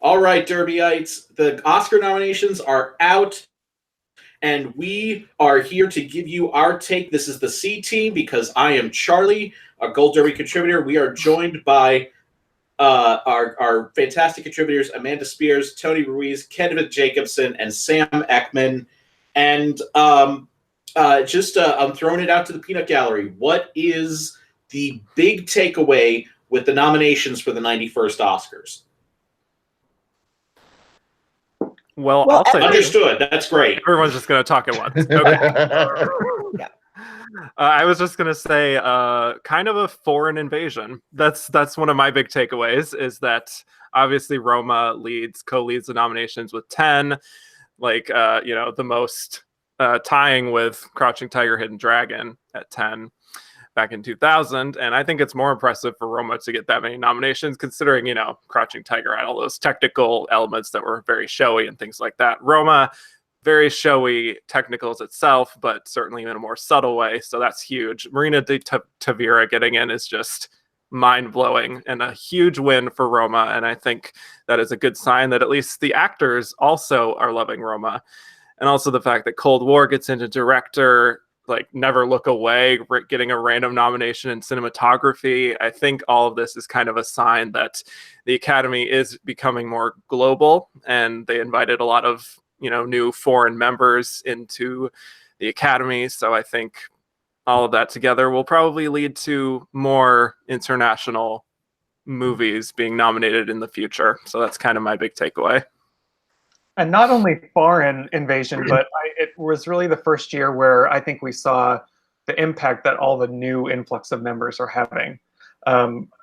All right, Derbyites, the Oscar nominations are out, and we are here to give you our take. This is the C team because I am Charlie, a Gold Derby contributor. We are joined by our fantastic contributors, Amanda Spears, Tony Ruiz, Kenneth Jacobsen, and Sam Eckmann. And I'm throwing it out to the peanut gallery. What is the big takeaway with the nominations for the 91st Oscars? Well, I'll tell you. Understood. That's great. Everyone's just going to talk at once. Okay. Yeah. I was just going to say kind of a foreign invasion. That's one of my big takeaways, is that obviously Roma co-leads the nominations with 10, the most tying with Crouching Tiger, Hidden Dragon at 10 back in 2000. And I think it's more impressive for Roma to get that many nominations, considering, Crouching Tiger had all those technical elements that were very showy and things like that. Roma, very showy technicals itself, but certainly in a more subtle way. So that's huge. Marina de Tavira getting in is just mind-blowing and a huge win for Roma. And I think that is a good sign that at least the actors also are loving Roma. And also the fact that Cold War gets into director, Never Look Away, getting a random nomination in cinematography. I think all of this is kind of a sign that the Academy is becoming more global, and they invited a lot of new foreign members into the Academy. So I think all of that together will probably lead to more international movies being nominated in the future. So that's kind of my big takeaway. And not only foreign invasion, but it was really the first year where I think we saw the impact that all the new influx of members are having.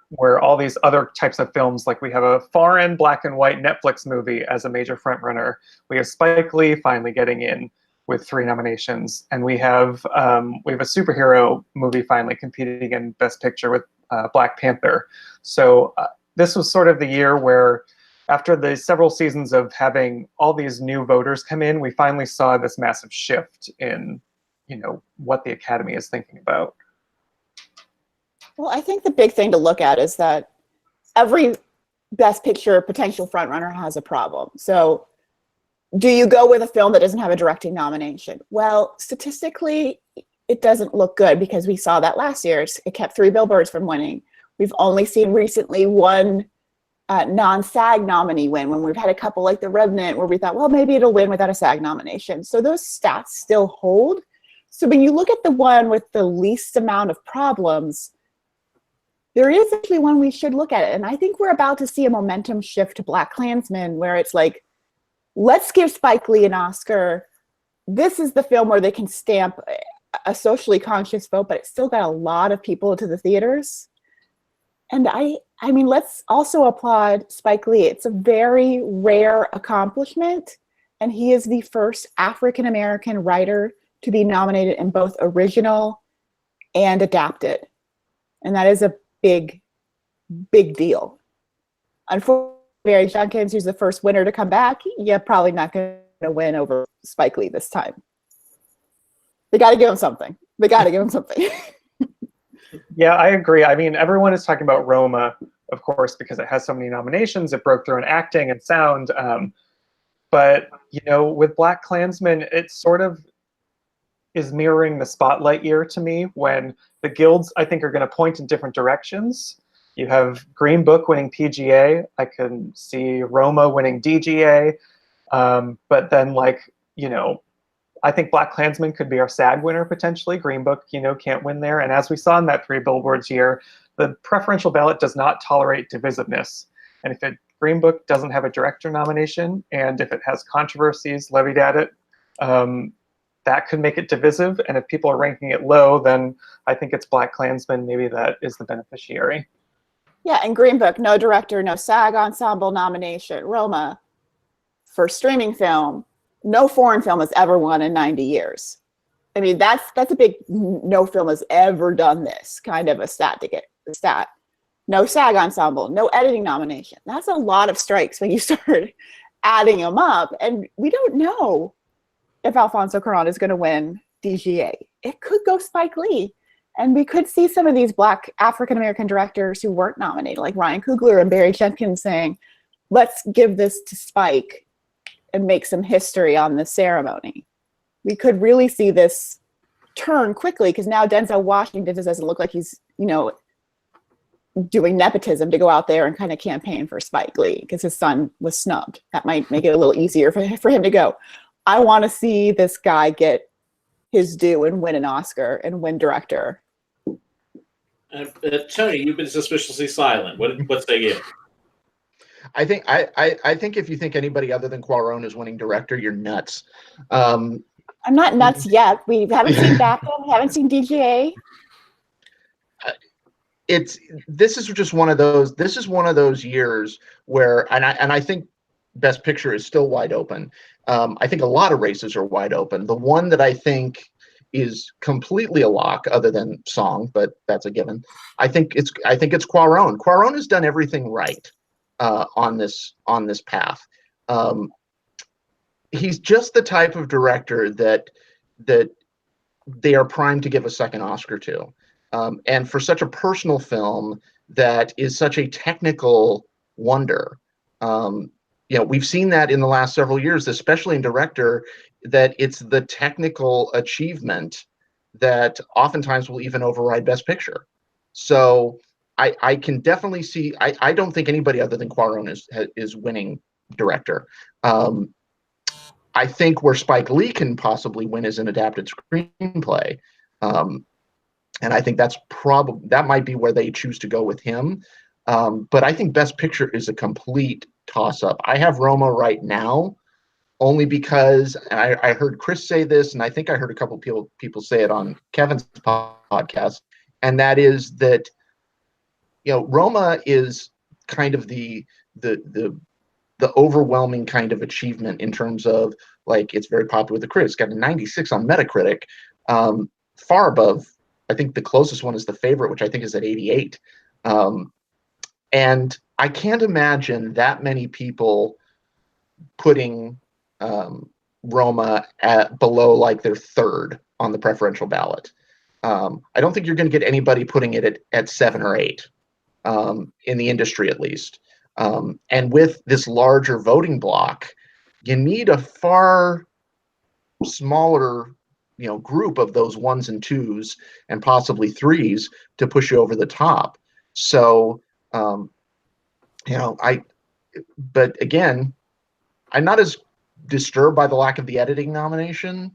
Where all these other types of films, like we have a foreign black and white Netflix movie as a major frontrunner. We have Spike Lee finally getting in with 3 nominations, and we have a superhero movie finally competing in Best Picture with Black Panther. So this was sort of the year where, after the several seasons of having all these new voters come in, we finally saw this massive shift in, what the Academy is thinking about. Well, I think the big thing to look at is that every Best Picture potential frontrunner has a problem. So do you go with a film that doesn't have a directing nomination? Well, statistically, it doesn't look good because we saw that last year. It kept 3 Billboards from winning. We've only seen recently one non-SAG nominee win, when we've had a couple like The Revenant where we thought, well, maybe it'll win without a SAG nomination. So those stats still hold. So when you look at the one with the least amount of problems, there is actually one we should look at it. And I think we're about to see a momentum shift to BlacKkKlansman, where it's like, let's give Spike Lee an Oscar. This is the film where they can stamp a socially conscious vote, but it's still got a lot of people to the theaters. And I mean, let's also applaud Spike Lee. It's a very rare accomplishment, and he is the first African-American writer to be nominated in both original and adapted. And that is a big, big deal. Unfortunately, Barry Jenkins, who's the first winner to come back, you're probably not going to win over Spike Lee this time. They got to give him something. Yeah, I agree. I mean, everyone is talking about Roma, of course, because it has so many nominations. It broke through in acting and sound. But, with BlacKkKlansman, it sort of is mirroring the Spotlight year to me, when the guilds, I think, are going to point in different directions. You have Green Book winning PGA. I can see Roma winning DGA. But then, I think BlacKkKlansman could be our SAG winner potentially. Green Book, can't win there. And as we saw in that 3 Billboards year, the preferential ballot does not tolerate divisiveness. And if Green Book doesn't have a director nomination, and if it has controversies levied at it, that could make it divisive. And if people are ranking it low, then I think it's BlacKkKlansman maybe that is the beneficiary. Yeah, and Green Book, no director, no SAG ensemble nomination. Roma, for streaming film, no foreign film has ever won in 90 years. I mean, that's a big, no film has ever done this kind of a stat to get the stat. No SAG ensemble, no editing nomination. That's a lot of strikes when you start adding them up. And we don't know if Alfonso Cuarón is going to win DGA. It could go Spike Lee. And we could see some of these Black African-American directors who weren't nominated, like Ryan Coogler and Barry Jenkins, saying, let's give this to Spike and make some history on this ceremony. We could really see this turn quickly, because now Denzel Washington just doesn't look like he's, doing nepotism to go out there and kind of campaign for Spike Lee because his son was snubbed. That might make it a little easier for him to go. I want to see this guy get his due and win an Oscar and win director. Tony, you've been suspiciously silent. What say you? I think if you think anybody other than Cuarón is winning director, you're nuts. I'm not nuts yet. We haven't seen Batman. We haven't seen DGA. This is just one of those. This is one of those years where, and I think Best Picture is still wide open. I think a lot of races are wide open. The one that I think is completely a lock, other than song, but that's a given. I think it's Cuarón. Cuarón has done everything right on this path. He's just the type of director that they are primed to give a second Oscar to. And for such a personal film that is such a technical wonder, we've seen that in the last several years, especially in director, that it's the technical achievement that oftentimes will even override Best Picture. So I can definitely see. I don't think anybody other than Cuarón is winning director. I think where Spike Lee can possibly win is an adapted screenplay. And I think that might be where they choose to go with him. But I think Best Picture is a complete toss-up. I have Roma right now, only because I heard Chris say this, and I think I heard a couple people say it on Kevin's podcast, and that is that Roma is kind of the overwhelming kind of achievement in terms of, like, it's very popular with the critics. It's got a 96 on Metacritic, far above. I think the closest one is The Favorite, which I think is at 88. And I can't imagine that many people putting Roma below like their third on the preferential ballot. I don't think you're going to get anybody putting it at 7 or 8 in the industry, at least. And with this larger voting block, you need a far smaller group of those 1s and 2s and possibly 3s to push you over the top. So, but again, I'm not as disturbed by the lack of the editing nomination.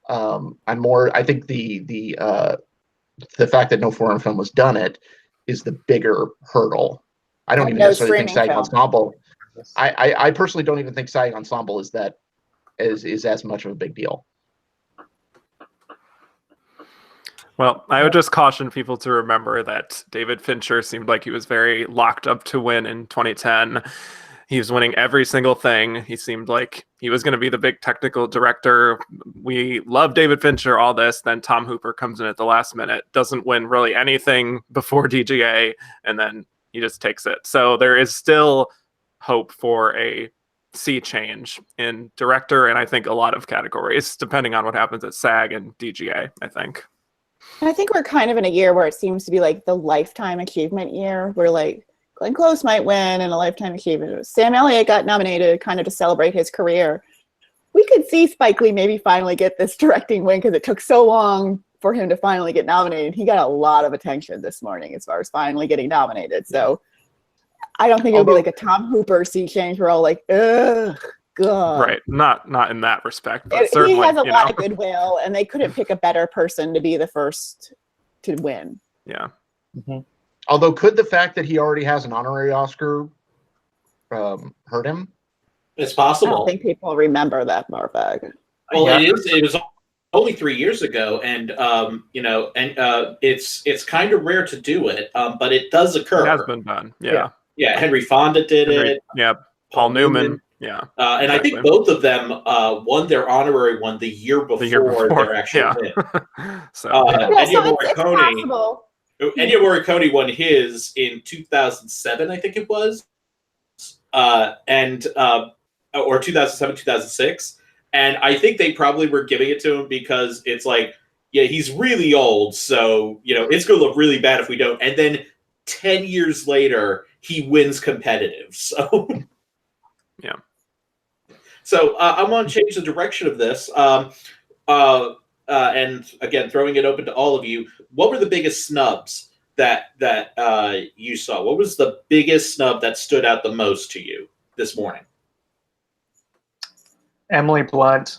I think the fact that no foreign film has done it is the bigger hurdle. I don't even necessarily think SAG Ensemble. I personally don't even think SAG Ensemble is as much of a big deal. Well, I would just caution people to remember that David Fincher seemed like he was very locked up to win in 2010. He was winning every single thing. He seemed like he was going to be the big technical director. We love David Fincher, all this. Then Tom Hooper comes in at the last minute, doesn't win really anything before DGA, and then he just takes it. So there is still hope for a sea change in director, and I think a lot of categories, depending on what happens at SAG and DGA, I think. I think we're kind of in a year where it seems to be like the lifetime achievement year, where like Glenn Close might win and a lifetime achievement. Sam Elliott got nominated kind of to celebrate his career. We could see Spike Lee maybe finally get this directing win because it took so long for him to finally get nominated. He got a lot of attention this morning as far as finally getting nominated. So I don't think it'll be like a Tom Hooper sea change. We're all like, ugh. God. Right, not in that respect, but certainly he has a lot of goodwill, and they couldn't pick a better person to be the first to win. Yeah. Mm-hmm. Although, could the fact that he already has an honorary Oscar hurt him? It's possible. I don't think people remember that Marvag. Well, it was only 3 years ago, and it's kind of rare to do it, but it does occur. It has been done. Yeah. Henry Fonda did it. Yeah. Paul Newman. Yeah, and exactly. I think both of them won their honorary one the year before their actual win. So Ennio Morricone won his in 2007, I think it was, or 2007, 2006, and I think they probably were giving it to him because it's like, yeah, he's really old, so it's going to look really bad if we don't. And then 10 years later, he wins competitive. So. Yeah. So I want to change the direction of this. And again, throwing it open to all of you, what were the biggest snubs that you saw? What was the biggest snub that stood out the most to you this morning? Emily Blunt.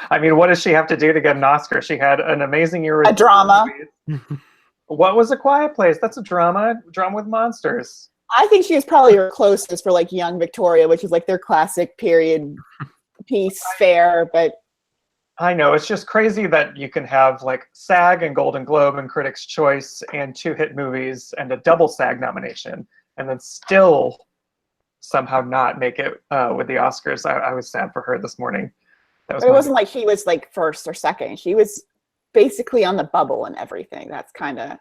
I mean, what does she have to do to get an Oscar? She had an amazing year with A drama. What was A Quiet Place? That's a drama with monsters. I think she was probably her closest for like Young Victoria, which is like their classic period piece fare. But I know, it's just crazy that you can have like SAG and Golden Globe and Critics' Choice and 2 hit movies and a double SAG nomination, and then still somehow not make it with the Oscars. I was sad for her this morning. But it wasn't like she was like first or second. She was basically on the bubble and everything. That's kind of,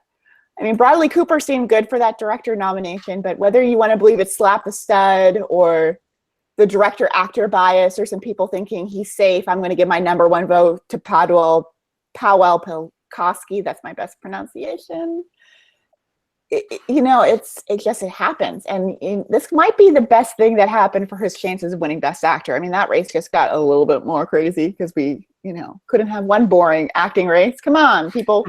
I mean, Bradley Cooper seemed good for that director nomination, but whether you want to believe it's slap the stud or the director-actor bias or some people thinking he's safe, I'm going to give my number 1 vote to Powell Pilkowski. That's my best pronunciation. It happens. And this might be the best thing that happened for his chances of winning Best Actor. I mean, that race just got a little bit more crazy because we, couldn't have one boring acting race. Come on, people.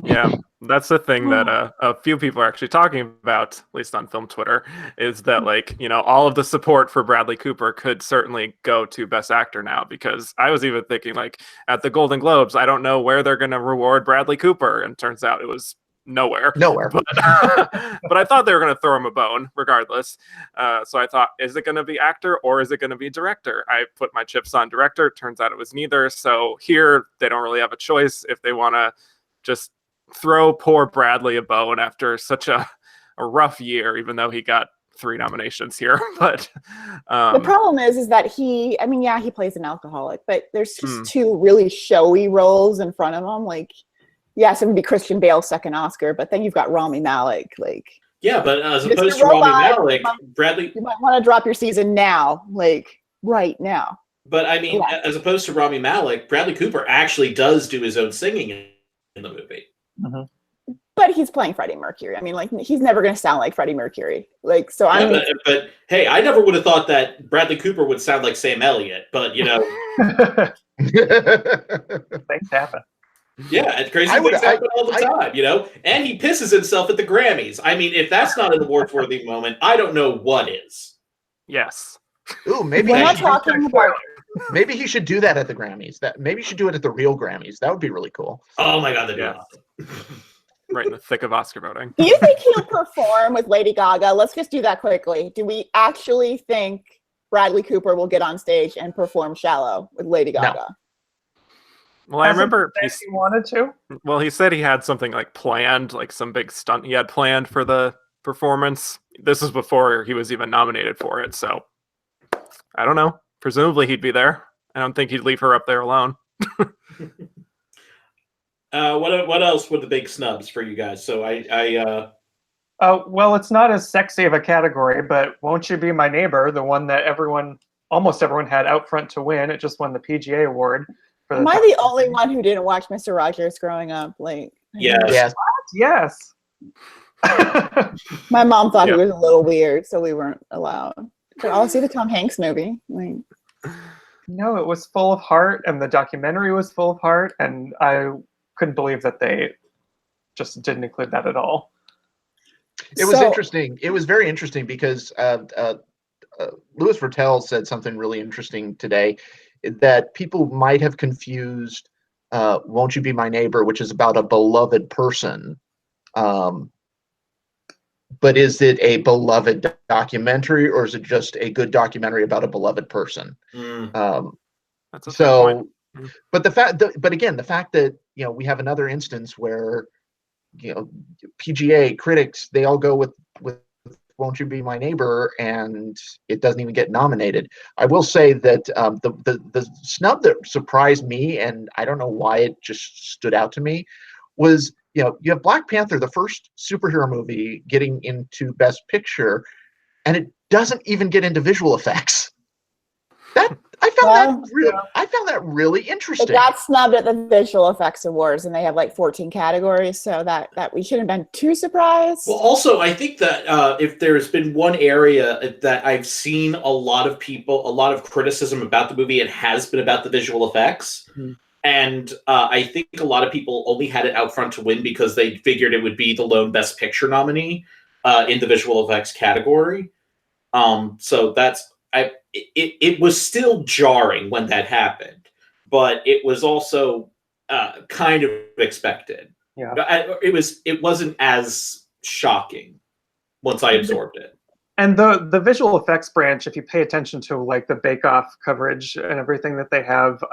Yeah, that's the thing that a few people are actually talking about, at least on film Twitter, is that all of the support for Bradley Cooper could certainly go to Best Actor now, because I was even thinking at the Golden Globes, I don't know where they're going to reward Bradley Cooper, and turns out it was nowhere. But I thought they were going to throw him a bone regardless. So I thought, is it going to be actor or is it going to be director? I put my chips on director. Turns out it was neither. So here they don't really have a choice if they want to just throw poor Bradley a bone after such a rough year, even though he got 3 nominations here. But the problem is that he plays an alcoholic, but there's just 2 really showy roles in front of him. Yes, it would be Christian Bale's second Oscar, but then you've got Rami Malek. Yeah, but as opposed to Rami Malek, Bradley, you might want to drop your season now, right now. But I mean, as opposed to Rami Malek, Bradley Cooper actually does do his own singing in the movie. Mm-hmm. But he's playing Freddie Mercury. I mean, he's never going to sound like Freddie Mercury. But hey, I never would have thought that Bradley Cooper would sound like Sam Elliott. But things happen. Yeah, and crazy things happen all the time, And he pisses himself at the Grammys. I mean, if that's not an award-worthy moment, I don't know what is. Yes. Ooh, maybe we're not talking about. Maybe he should do that at the Grammys. Maybe he should do it at the real Grammys. That would be really cool. Oh my God, that'd be awesome. Right in the thick of Oscar voting. Do you think he'll perform with Lady Gaga? Let's just do that quickly. Do we actually think Bradley Cooper will get on stage and perform "Shallow" with Lady Gaga? No. Well, I remember he wanted to. Well, he said he had something planned, some big stunt he had planned for the performance. This was before he was even nominated for it, so I don't know. Presumably he'd be there. I don't think he'd leave her up there alone. What else were the big snubs for you guys? So well, it's not as sexy of a category, but Won't You Be My Neighbor, the one that almost everyone had out front to win. It just won the PGA award. Am I the only one who didn't watch Mr. Rogers growing up? Yes. Yes. My mom thought it was a little weird, so we weren't allowed. But I'll see the Tom Hanks movie. No, it was full of heart, and the documentary was full of heart, and I couldn't believe that they just didn't include that at all. It was interesting. It was very interesting because Louis Vertel said something really interesting today, that people might have confused Won't You Be My Neighbor, which is about a beloved person. But is it a beloved documentary, or is it just a good documentary about a beloved person? That's a fair point. But the fact that we have another instance where PGA critics, they all go with Won't You Be My Neighbor, and it doesn't even get nominated. I will say that the snub that surprised me, and I don't know why it just stood out to me, was you have Black Panther, the first superhero movie, getting into Best Picture, and it doesn't even get into visual effects. I found that really It interesting. got snubbed at the Visual Effects Awards, and they have like 14 categories, so that we shouldn't have been too surprised. Well, also, I think that if there's been one area that I've seen a lot of criticism about the movie, it has been about the visual effects. Mhm. And I think a lot of people only had it out front to win because they figured it would be the lone Best Picture nominee in the visual effects category. So it was still jarring when that happened, but it was also kind of expected. Yeah. It wasn't as shocking once I absorbed it. And the visual effects branch, if you pay attention to like the Bake Off coverage and everything that they have,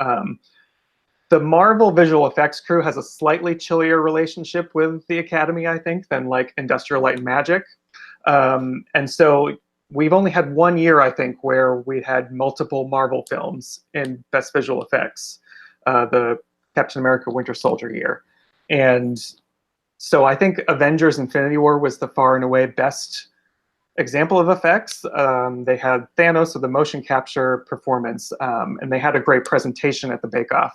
the Marvel visual effects crew has a slightly chillier relationship with the Academy, I think, than like Industrial Light and Magic. And so we've only had 1 year, I think, where we had multiple Marvel films in Best Visual Effects, the Captain America Winter Soldier year. And so I think Avengers Infinity War was the far and away best example of effects. They had Thanos with the motion capture performance, and they had a great presentation at the Bake Off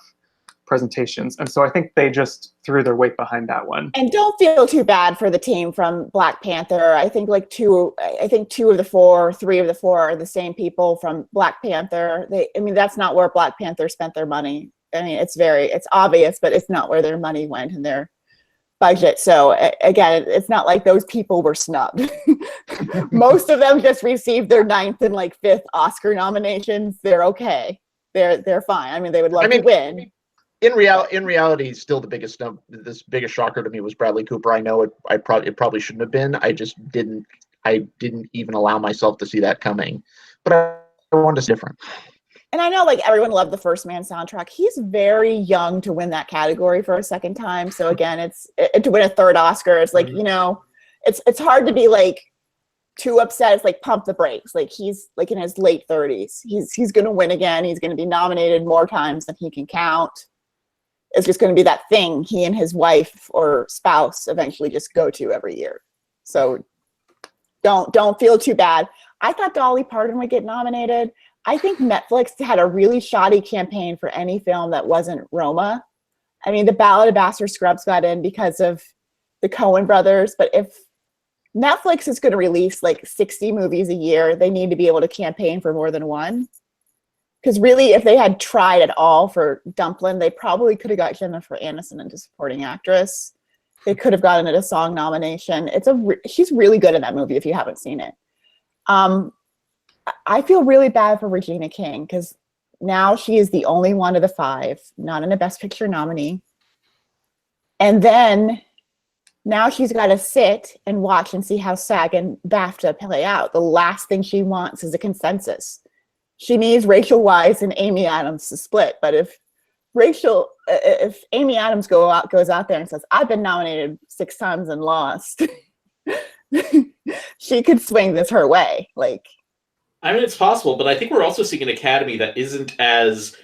presentations. And so I think they just threw their weight behind that one. And don't feel too bad for the team from Black Panther. I think two of the four, 3 of the 4 are the same people from Black Panther. That's not where Black Panther spent their money. I mean, it's obvious, but it's not where their money went in their budget. So again, it's not like those people were snubbed. Most of them just received their 9th and like 5th Oscar nominations. They're okay. They're fine. I mean, they would love to win. In reality, still the biggest shocker to me was Bradley Cooper. I know it probably shouldn't have been. I didn't even allow myself to see that coming. But I wanted to see different. And I know like everyone loved the First Man soundtrack. He's very young to win that category for a second time. So again, it's to win a 3rd Oscar. It's like, it's hard to be like too upset. It's like pump the brakes. Like he's like in his late 30s. He's going to win again. He's going to be nominated more times than he can count. It's just going to be that thing he and his wife or spouse eventually just go to every year. So don't feel too bad. I thought Dolly Parton would get nominated. I think Netflix had a really shoddy campaign for any film that wasn't Roma. I mean, The Ballad of Buster Scruggs got in because of the Coen brothers, but if Netflix is going to release like 60 movies a year, they need to be able to campaign for more than one. Because really, if they had tried at all for Dumplin', they probably could have got Jennifer Aniston into supporting actress. They could have gotten it a song nomination. She's really good in that movie if you haven't seen it. I feel really bad for Regina King because now she is the only one of the 5 not in a Best Picture nominee. And then now she's got to sit and watch and see how SAG and BAFTA play out. The last thing she wants is a consensus. She needs Rachel Weisz and Amy Adams to split. But if Amy Adams goes out there and says, I've been nominated 6 times and lost, she could swing this her way. Like, I mean, it's possible, but I think we're also seeing an Academy that isn't as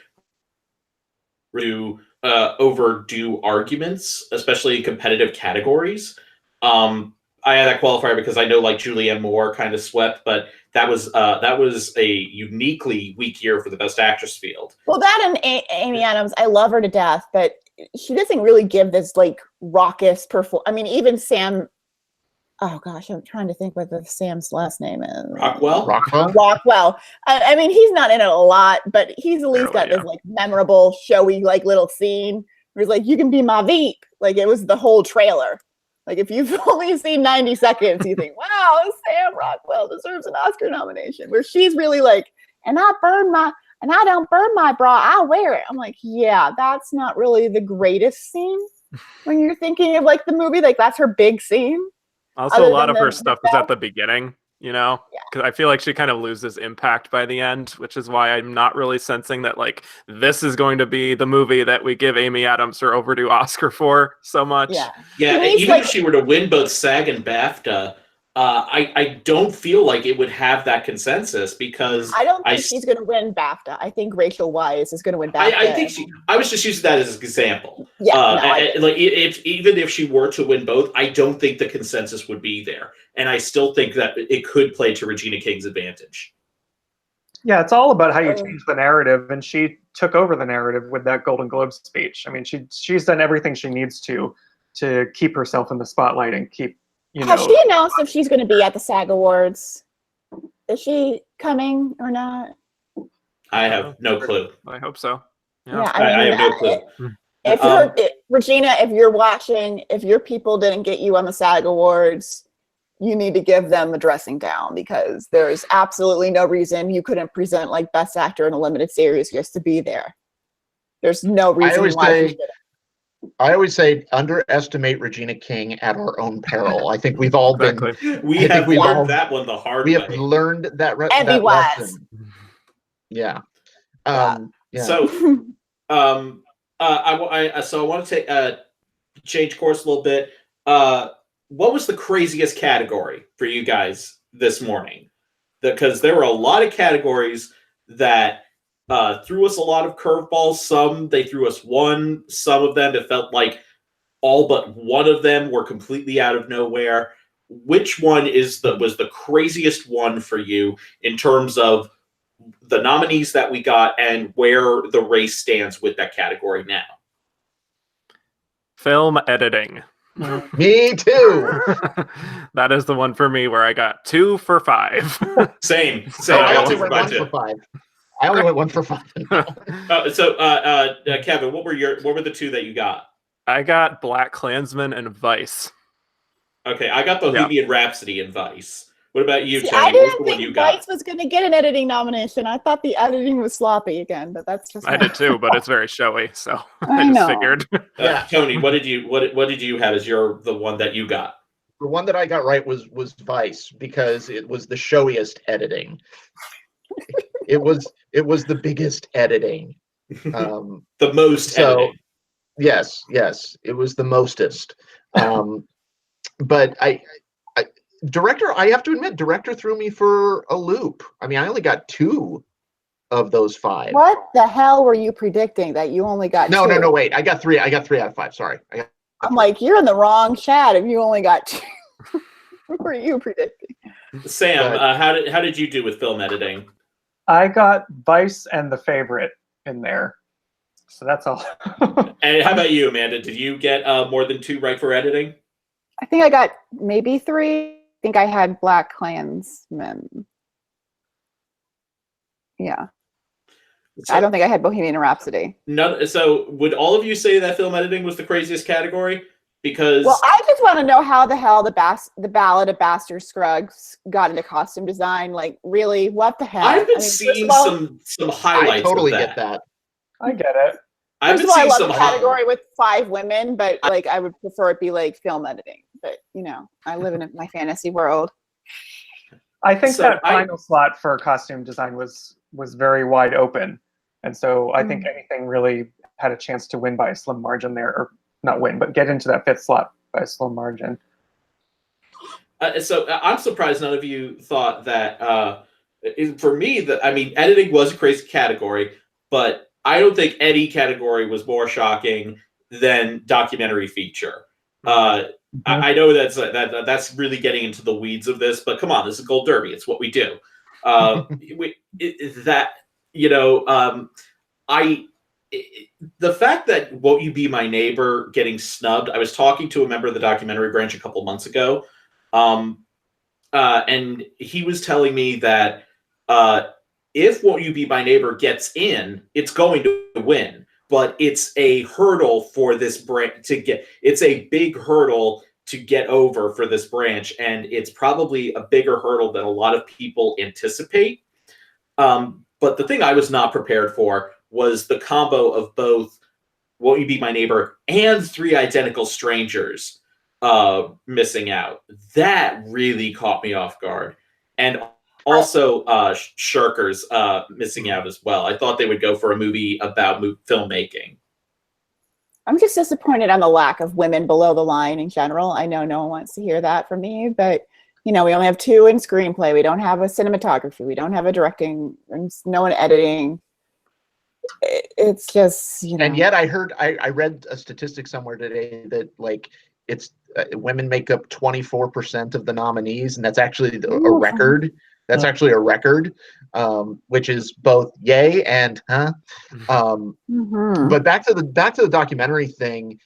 overdue arguments, especially in competitive categories. I had that qualifier because I know like Julianne Moore kind of swept, but that was a uniquely weak year for the Best Actress field. Well, that and Amy Adams, I love her to death, but she doesn't really give this like raucous performance. I mean, even Sam. Oh gosh, I'm trying to think what Sam's last name is. Rockwell. I mean, he's not in it a lot, but he's at least got this like memorable, showy, like little scene where he's like, "You can be my Veep." Like it was the whole trailer. Like if you've only seen 90 seconds, you think, "Wow, Sam Rockwell deserves an Oscar nomination." Where she's really like, "And I don't burn my bra, I wear it." I'm like, yeah, that's not really the greatest scene when you're thinking of like the movie. Like that's her big scene. Also, a lot of her stuff is at the beginning, because I feel like she kind of loses impact by the end, which is why I'm not really sensing that like this is going to be the movie that we give Amy Adams her overdue Oscar for so much. Yeah. Even if she were to win both SAG and BAFTA, I don't feel like it would have that consensus because I don't think she's going to win BAFTA. I think Rachel Weisz is going to win BAFTA. I was just using that as an example. Yeah, even if she were to win both, I don't think the consensus would be there, and I still think that it could play to Regina King's advantage. Yeah, it's all about how you change the narrative, and she took over the narrative with that Golden Globe speech. I mean, she's done everything she needs to keep herself in the spotlight and keep, Has she announced if she's going to be at the SAG Awards? Is she coming or not? I have no clue. I hope so. Yeah, I have no clue. If Regina, if you're watching, if your people didn't get you on the SAG Awards, you need to give them a dressing down, because there's absolutely no reason you couldn't present like Best Actor in a limited series just to be there. There's no reason why. I always say underestimate Regina King at our own peril. I think we've all been. We have learned that one the hard way. We have learned that lesson. Yeah. So, I want to change course a little bit. What was the craziest category for you guys this morning? Because there were a lot of categories that threw us a lot of curveballs. Some they threw us one. Some of them it felt like all but one of them were completely out of nowhere. Which one was the craziest one for you in terms of the nominees that we got and where the race stands with that category now? Film editing. Me too. That is the one for me where I got 2 for 5. Same. I only went 1 for 5. I only went 1 for 5. Kevin, what were the 2 that you got? I got Black Klansman and Vice. Okay, I got Bohemian Rhapsody and Vice. What about you, Tony? I didn't think Vice was going to get an editing nomination. I thought the editing was sloppy again, but that's just. I did too, but it's very showy, so I just figured. Tony, what did you have as the one that you got? The one that I got right was Vice, because it was the showiest editing. it was the biggest editing. The most editing. Yes, it was the mostest. But director, I have to admit, director threw me for a loop. I mean, I only got 2 of those 5. What the hell were you predicting that you only got 2? No, wait. I got 3. I got 3 out of 5. Sorry. I'm like, you're in the wrong chat if you only got 2. What were you predicting? Sam, how did you do with film editing? I got Vice and The Favorite in there. So that's all. And how about you, Amanda? Did you get more than 2 right for editing? I think I got maybe 3. I think I had Black Klansman. Yeah. So, I don't think I had Bohemian Rhapsody. No. So would all of you say that film editing was the craziest category? Because I just want to know how the hell the Ballad of Buster Scruggs got into costume design. Like, really, what the hell? I've been seeing some highlights. I totally get that. I get it. First of all, I love the category with 5 women, but like I would prefer it be like film editing. But I live in my fantasy world. I think that final slot for costume design was very wide open, and so I think anything really had a chance to win by a slim margin there, or not win, but get into that 5th slot by a slim margin. So I'm surprised none of you thought that. For me, editing was a crazy category, but I don't think any category was more shocking than documentary feature. I know that's really getting into the weeds of this, but come on, this is Gold Derby. It's what we do. The fact that Won't You Be My Neighbor getting snubbed, I was talking to a member of the documentary branch a couple months ago, and he was telling me that if Won't You Be My Neighbor gets in, it's going to win. But it's a hurdle for this branch to get. It's a big hurdle to get over for this branch, and it's probably a bigger hurdle than a lot of people anticipate. But the thing I was not prepared for was the combo of both Won't You Be My Neighbor and 3 Identical Strangers missing out. That really caught me off guard. And also Shirkers missing out as well. I thought they would go for a movie about filmmaking. I'm just disappointed on the lack of women below the line in general. I know no one wants to hear that from me, but we only have 2 in screenplay. We don't have a cinematography. We don't have a directing. There's no one editing. It's just, And yet I read a statistic somewhere today that it's women make up 24% of the nominees, and that's actually a record. That's actually a record. which is both yay and huh. But back to the documentary thing,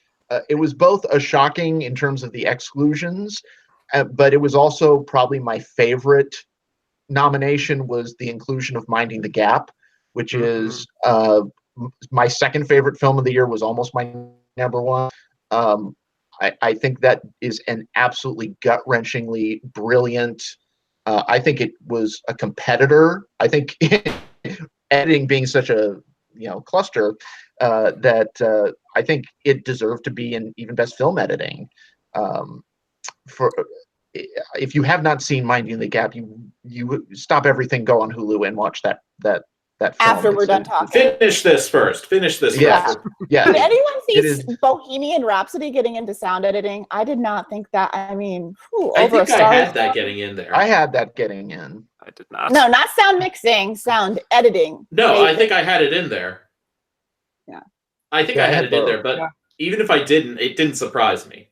it was both a shocking in terms of the exclusions, but it was also probably my favorite nomination was the inclusion of Minding the Gap, which is my second favorite film of the year, was almost my number one. I think that is an absolutely gut-wrenchingly brilliant. I think it was a competitor. I think editing being such a cluster that I think it deserved to be in even best film editing. If you have not seen Minding the Gap, you stop everything, go on Hulu and watch that film. After we're done talking. Finish this first. Yeah. Yeah. Did anyone see Bohemian Rhapsody getting into sound editing? I did not think that. I mean, I think I had that getting in there. I had that getting in. I did not. No, not sound mixing, sound editing. No, Maybe. I think I had it in there. Yeah. I think I had it in there, but even if I didn't, it didn't surprise me.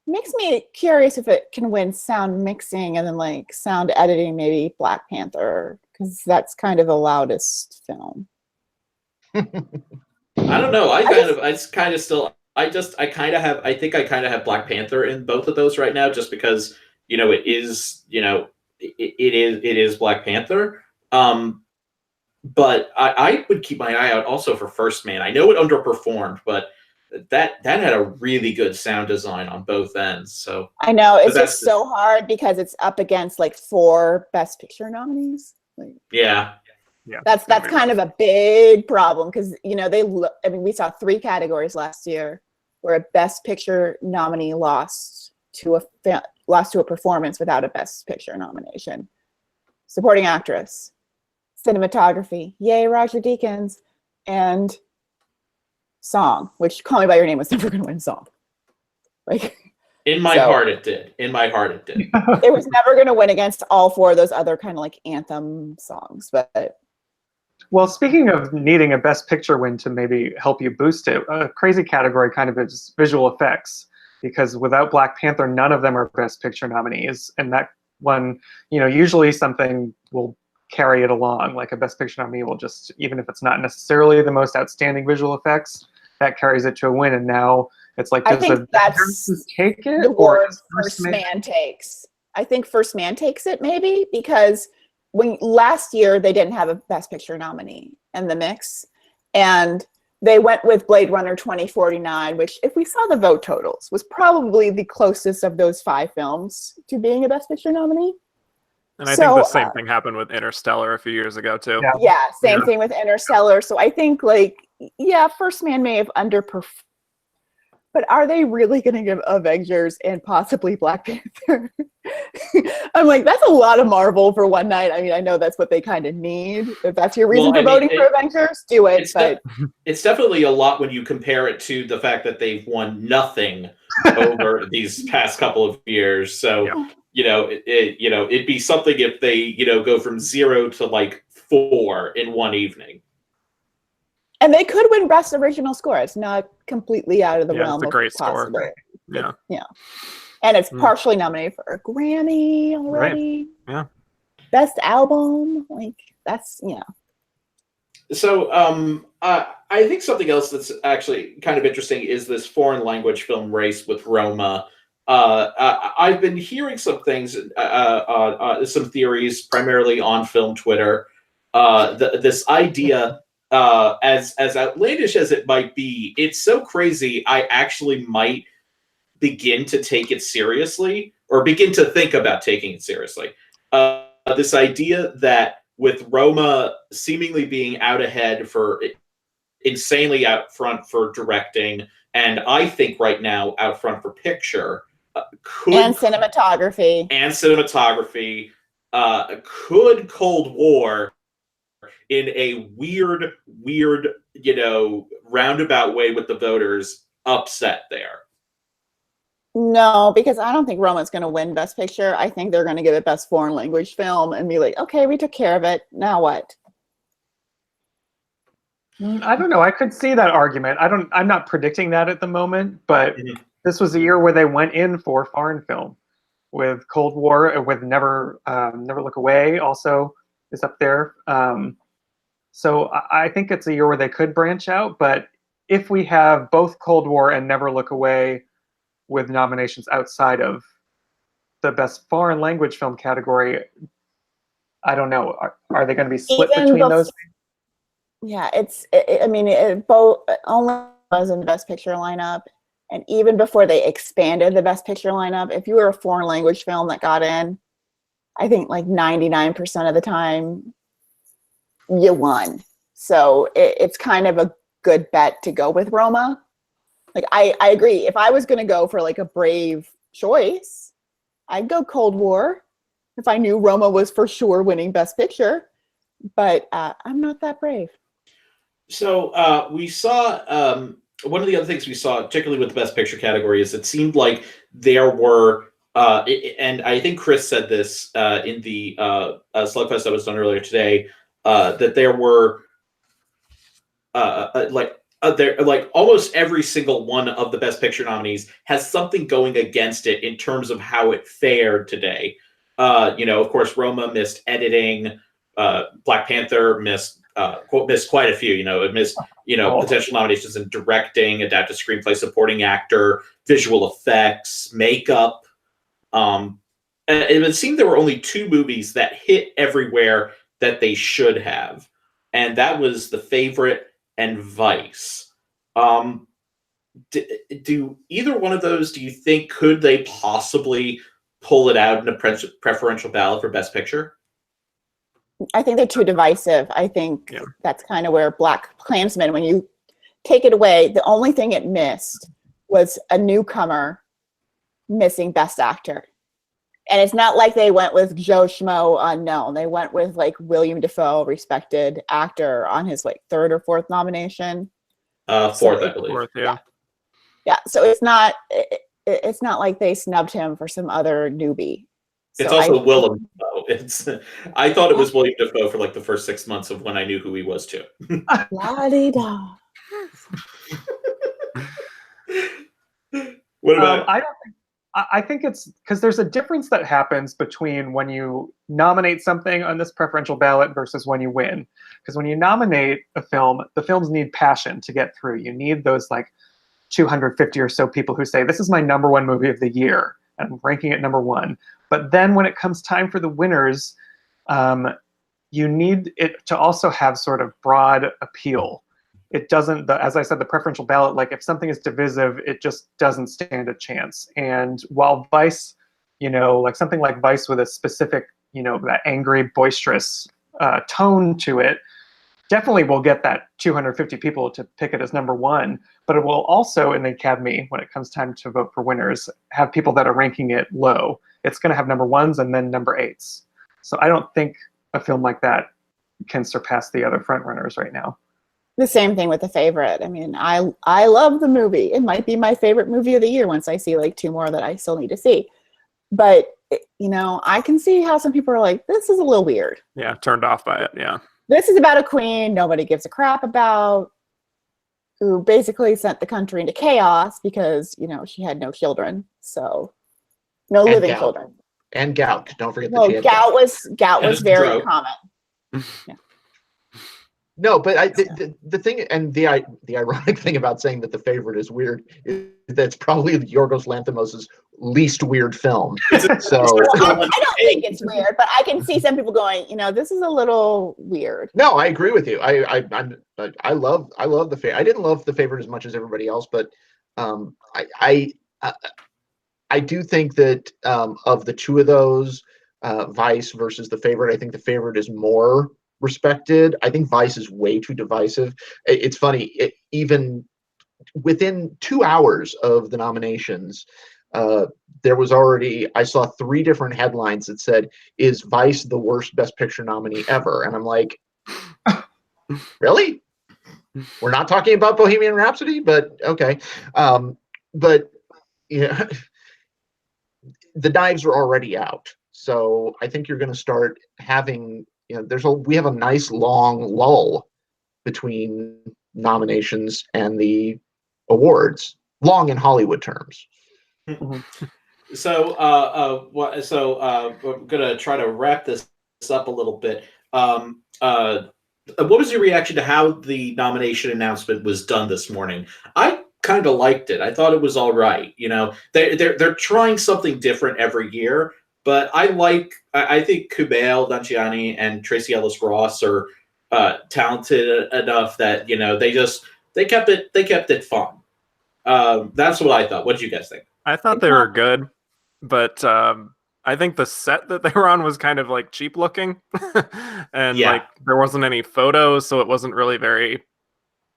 Makes me curious if it can win sound mixing and then like sound editing, maybe Black Panther, because that's kind of the loudest film. I don't know. I think I kind of have Black Panther in both of those right now, just because it is Black Panther. But I would keep my eye out also for First Man. I know it underperformed, but that had a really good sound design on both ends. So I know it's just so hard because it's up against like 4 Best Picture nominees. Like, yeah. That's kind of a big problem because we saw 3 categories last year where a Best Picture nominee lost to a performance without a Best Picture nomination. Supporting actress, cinematography, yay Roger Deakins, and song, which Call Me by Your Name was never going to win song. Like in my heart it did. In my heart it did. It was never going to win against all 4 of those other kind of like anthem songs, but. Well, speaking of needing a Best Picture win to maybe help you boost it, a crazy category kind of is visual effects, because without Black Panther, none of them are Best Picture nominees. And that one, usually something will carry it along, like a Best Picture nominee will just, even if it's not necessarily the most outstanding visual effects, that carries it to a win. And now it's like, I think that's take it, the or First Man takes. I think First Man takes it maybe because when last year they didn't have a Best Picture nominee in the mix, and they went with Blade Runner 2049, which, if we saw the vote totals, was probably the closest of those 5 films to being a Best Picture nominee. And I think the same thing happened with Interstellar a few years ago too. Yeah, same thing with Interstellar. So I think First Man may have underperformed. But are they really going to give Avengers and possibly Black Panther? I'm like, that's a lot of Marvel for one night. I mean, I know that's what they kind of need. If that's your reason for voting for Avengers, do it. It's definitely a lot when you compare it to the fact that they've won nothing over these past couple of years. So, it'd be something if they, go from 0 to like 4 in one evening. And they could win Best Original Score. It's not completely out of the realm it's a great of possibility. Score. Yeah. And it's partially nominated for a Grammy already. Right. Yeah. Best Album. That's. So I think something else that's actually kind of interesting is this foreign language film race with Roma. I've been hearing some things, some theories, primarily on film Twitter. This idea... as outlandish as it might be, it's so crazy, I actually might begin to take it seriously, or begin to think about taking it seriously. This idea that with Roma seemingly being out ahead for insanely out front for directing, and I think right now out front for picture, and cinematography. Could Cold War, in a weird, roundabout way with the voters, upset there? No, because I don't think Roma's going to win Best Picture. I think they're going to give it Best Foreign Language Film and be like, okay, we took care of it. Now what? I don't know. I could see that argument. I'm not predicting that at the moment, but this was a year where they went in for foreign film with Cold War, with Never Look Away. Also is up there. So I think it's a year where they could branch out, but if we have both Cold War and Never Look Away with nominations outside of the best foreign language film category, I don't know. Are they going to be split between those? Yeah, I mean, it both only was in the Best Picture lineup, and even before they expanded the Best Picture lineup, if you were a foreign language film that got in, I think like 99% of the time, you won. So it's kind of a good bet to go with Roma. Like I agree. If I was going to go for like a brave choice, I'd go Cold War if I knew Roma was for sure winning Best Picture. But I'm not that brave. So we saw one of the other things we saw, particularly with the Best Picture category, is it seemed like there were, and I think Chris said this in the slugfest that was done earlier today, that there were like almost every single one of the Best Picture nominees has something going against it in terms of how it fared today. Of course, Roma missed editing. Black Panther missed quite a few. It missed potential nominations in directing, adapted screenplay, supporting actor, visual effects, makeup. It seemed there were only 2 movies that hit everywhere that they should have, and that was The Favorite and Vice. Do either one of those, do you think, could they possibly pull it out in a preferential ballot for Best Picture? I think they're too divisive. I think that's kind of where Black Klansman, when you take it away, the only thing it missed was a newcomer missing Best Actor. And it's not like they went with Joe Schmo unknown. They went with like William Dafoe, respected actor, on his like 3rd or 4th nomination. 4th, I believe. 4th, yeah. So it's not like they snubbed him for some other newbie. It's also Willem Dafoe. I thought it was William Dafoe for like the first 6 months of when I knew who he was too. La-di-da. What about? I think it's because there's a difference that happens between when you nominate something on this preferential ballot versus when you win. Because when you nominate a film, the films need passion to get through. You need those like 250 or so people who say, this is my #1 movie of the year, and I'm ranking it #1. But then when it comes time for the winners, you need it to also have sort of broad appeal. It doesn't, as I said, the preferential ballot, like if something is divisive, it just doesn't stand a chance. And while Vice, like something like Vice with a specific, that angry, boisterous tone to it, definitely will get that 250 people to pick it as #1. But it will also, in the Academy, when it comes time to vote for winners, have people that are ranking it low. It's going to have #1s and then #8s. So I don't think a film like that can surpass the other frontrunners right now. The same thing with The Favorite. I mean, I love the movie. It might be my favorite movie of the year once I see like 2 more that I still need to see. But, I can see how some people are like, this is a little weird. Yeah, turned off by it, yeah. This is about a queen nobody gives a crap about, who basically sent the country into chaos because, she had no children. So, no living children. And gout. Don't forget that she had gout was very drought. common. Yeah. No, but the thing, and the ironic thing about saying that The Favorite is weird is that it's probably Yorgos Lanthimos' least weird film. So I don't think it's weird, but I can see some people going, this is a little weird. No, I agree with you. I love The Favorite. I didn't love The Favorite as much as everybody else, but I do think that of the 2 of those, Vice versus The Favorite, I think The Favorite is more respected. I think Vice is way too divisive. It's funny, even within 2 hours of the nominations, there was already, I saw 3 different headlines that said, is Vice the worst Best Picture nominee ever? And I'm like, really? We're not talking about Bohemian Rhapsody, but okay. But yeah, the knives are already out. So I think you're going to start having, we have a nice long lull between nominations and the awards, long in Hollywood terms. So we're gonna try to wrap this up a little bit. What was your reaction to how the nomination announcement was done this morning? I kind of liked it. I thought it was all right. You know, they're trying something different every year, but I think Kumail Nanjiani and Tracy Ellis Ross are talented enough that, you know, they kept it fun. That's what I thought. What did you guys think? I thought they were good, but I think the set that they were on was kind of like cheap looking, and Yeah. like there wasn't any photos, so it wasn't really very,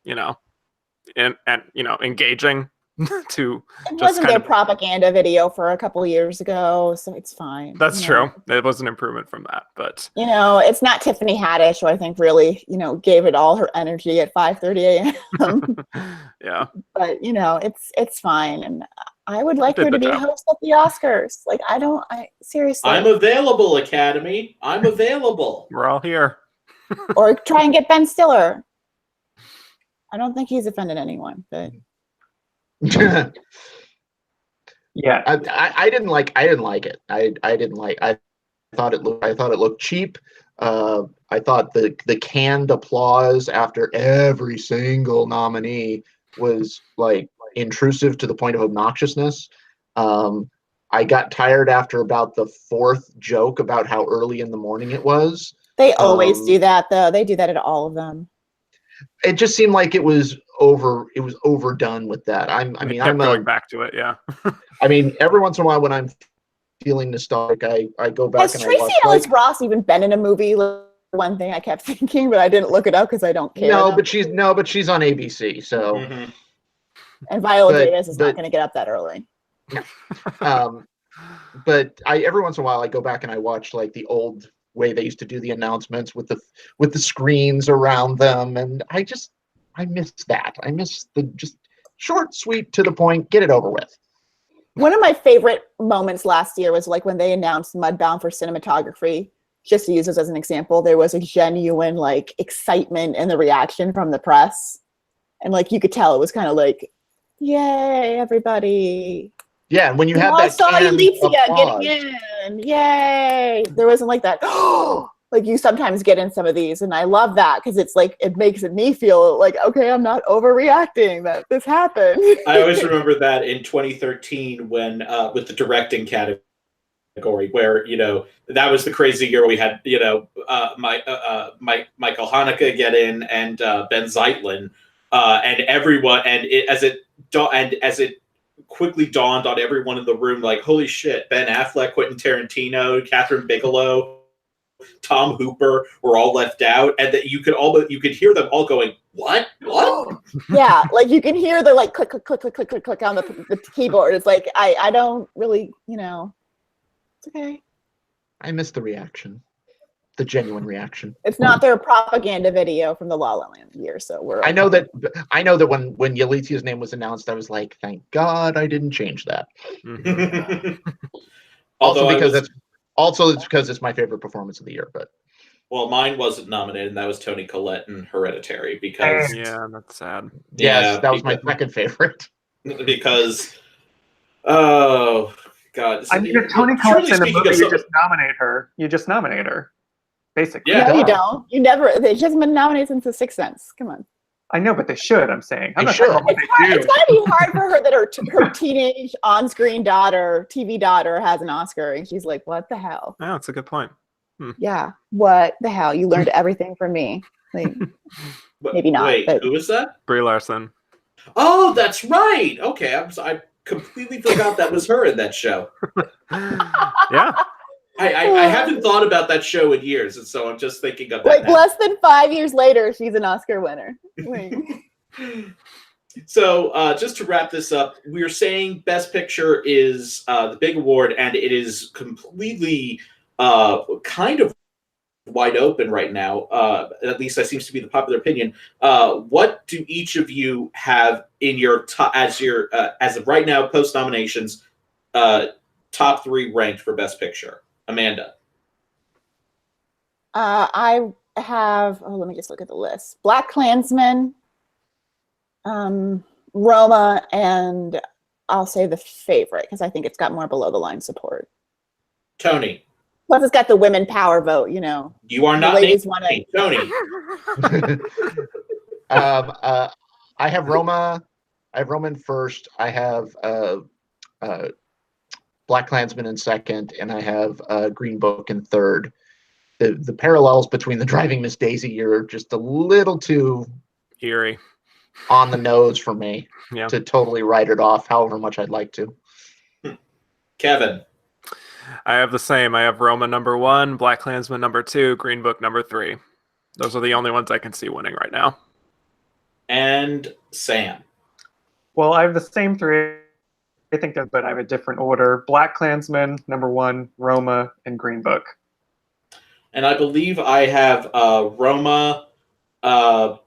you know, and you know, engaging to It just wasn't kind their of. propaganda video for a couple years ago, so it's fine. That's you know. true. It was an improvement from that, but You know, it's not Tiffany Haddish, who I think really, you know, gave it all her energy at 5:30 a.m. yeah. But you know, it's fine, and I would like Did her to the be job. host at the Oscars. Like, I seriously, I'm available, Academy. I'm available. We're all here. or try and get Ben Stiller. I don't think he's offended anyone, but Yeah. I didn't like it. I thought it looked cheap. I thought the canned applause after every single nominee was like intrusive to the point of obnoxiousness. I got tired after about the fourth joke about how early in the morning it was. they always do that, though. They do that at all of them. It just seemed like it was overdone with that. I'm Going back to it. Yeah. I mean, every once in a while when I'm feeling nostalgic, I go back Has and I Tracy watch. Ellis Ross even been in a movie? One thing I kept thinking, but I didn't look it up because I don't care. No, enough. but she's on ABC, so. Mhm. And Viola but- Davis is not but- going to get up that early. But every once in a while I go back and I watch like the old way they used to do the announcements with the screens around them, and I miss that. I miss the just short, sweet, to the point, get it over with. One of my favorite moments last year was like when they announced Mudbound for cinematography. Just to use this as an example, there was a genuine like excitement in the reaction from the press, and like you could tell it was kind of like, "Yay, everybody!" Yeah, and when you Oh, have I that saw canned Alicia applause, getting in. Yay! There wasn't like that. Oh, like you sometimes get in some of these, and I love that because it's like it makes me feel like, okay, I'm not overreacting that this happened. I always remember that in 2013 when with the directing category, where, you know, that was the crazy year we had, you know, Michael Haneke get in and Ben Zeitlin, and everyone, and as it quickly dawned on everyone in the room, like, holy shit, Ben Affleck, Quentin Tarantino, Catherine Bigelow, Tom Hooper were all left out, and that you could hear them all going, what? Yeah, like you can hear the like click, click, click, click, click, click, click on the keyboard. It's like I don't really, you know, it's okay. I miss the reaction, the genuine reaction. It's not their propaganda video from the La La Land year, so we're. I know that when Yalithia's name was announced, I was like, thank God I didn't change that. Mhm. Although it's because it's my favorite performance of the year, but well, mine wasn't nominated, and that was Toni Collette in Hereditary, because Yeah, that's sad. yes, Yeah, that was my because- second favorite. oh god, I mean, if Toni Collette's in the movie, you just nominate her. You just nominate her, basically. Yeah. No, you don't. You never. She hasn't been nominated since The Sixth Sense. Come on. I know, but they should. I'm saying. I'm They not talking about what It's they hard. do. It's gotta be hard for her that her teenage on-screen daughter, TV daughter, has an Oscar, and she's like, "What the hell?" Oh, that's a good point. Yeah, what the hell? You learned everything from me. Like, maybe not, Wait, but- who was that? Brie Larson. Oh, that's right. Okay, I completely forgot that was her in that show. Yeah. I haven't thought about that show in years, and so I'm just thinking of that. like now. less than 5 years later, she's an Oscar winner. Like, So, just to wrap this up, we are saying Best Picture is the big award, and it is completely kind of wide open right now. At least that seems to be the popular opinion. What do each of you have in your as of right now, post nominations, top 3 ranked for Best Picture? Amanda. I have. Oh, let me just look at the list. Black Klansman, Roma, and I'll say The Favorite because I think it's got more below the line support. Tony. Plus, it's got the women power vote. You know, You are the not ladies naming want me, to. Tony. I have Roma. I have Roma in first. I have Black Klansman in second, and I have Green Book in third. The parallels between the Driving Miss Daisy are just a little too Eerie. on the nose for me Yeah. to totally write it off, however much I'd like to. Kevin. I have the same. I have Roma number 1, Black Klansman number 2, Green Book number 3. Those are the only ones I can see winning right now. And Sam. Well, I have the same three, I think, but I have a different order. Black Klansman, number 1, Roma, and Green Book. And I believe I have Roma, and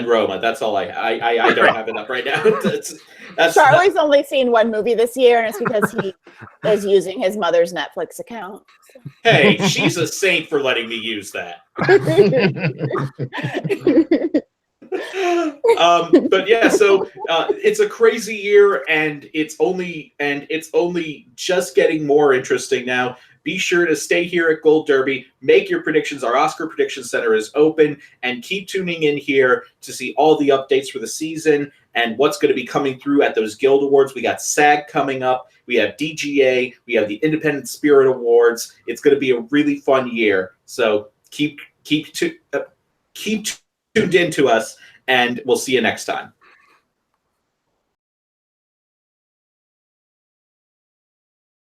Roma. That's all I don't have it up right now. that's Charlie's only seen one movie this year, and it's because he is using his mother's Netflix account. Hey, she's a saint for letting me use that. But yeah, so it's a crazy year, and it's only just getting more interesting now. Be sure to stay here at Gold Derby, make your predictions. Our Oscar Prediction Center is open, and keep tuning in here to see all the updates for the season and what's going to be coming through at those Guild Awards. We got SAG coming up. We have DGA. We have the Independent Spirit Awards. It's going to be a really fun year. So keep tuned in to us, and we'll see you next time.